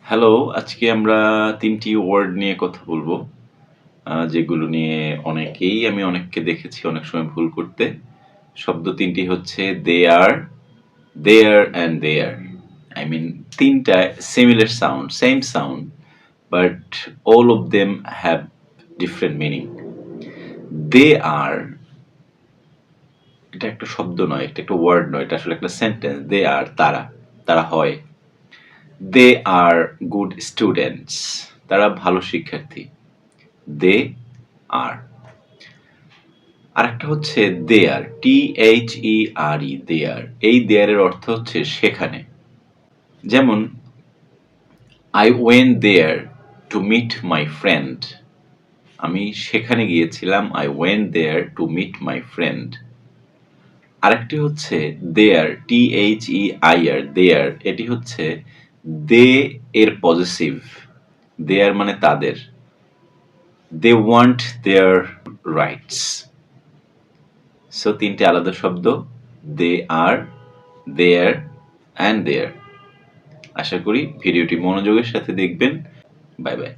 Hello, আজকে আমরা ৩ টি word নিয়ে কথা বলবো। যেগুলো নিয়ে আমি অনেককে দেখেছি অনেক সময় ভুল করতে। শব্দ ৩ টি হচ্ছে there, there and there. I mean ৩ টা similar sound, same sound, but all of them have different meaning. They are এটা একটা শব্দ নয়, এটা একটা ওয়ার্ড নয়, এটা আসলে একটা সেন্টেন্স। They are তারা, তারা হয়। They are good students. তারা ভালো শিক্ষার্থী। They are. আরেকটা হচ্ছে there, THERE, there. এই there এর অর্থ হচ্ছে সেখানে। যেমন I went there to meet my friend. আমি সেখানে গিয়েছিলাম। I went there to meet my friend. আরেকটি হচ্ছে there, THEIR, there. এটি হচ্ছে they এর পজেসিভ। Their মানে তাদের। They want their rights. So ৩ টে আলাদা শব্দ। দে আর, দেয়ার অ্যান্ড দেয়ার। আশা করি ভিডিওটি মনোযোগের সাথে দেখবেন। Bye bye.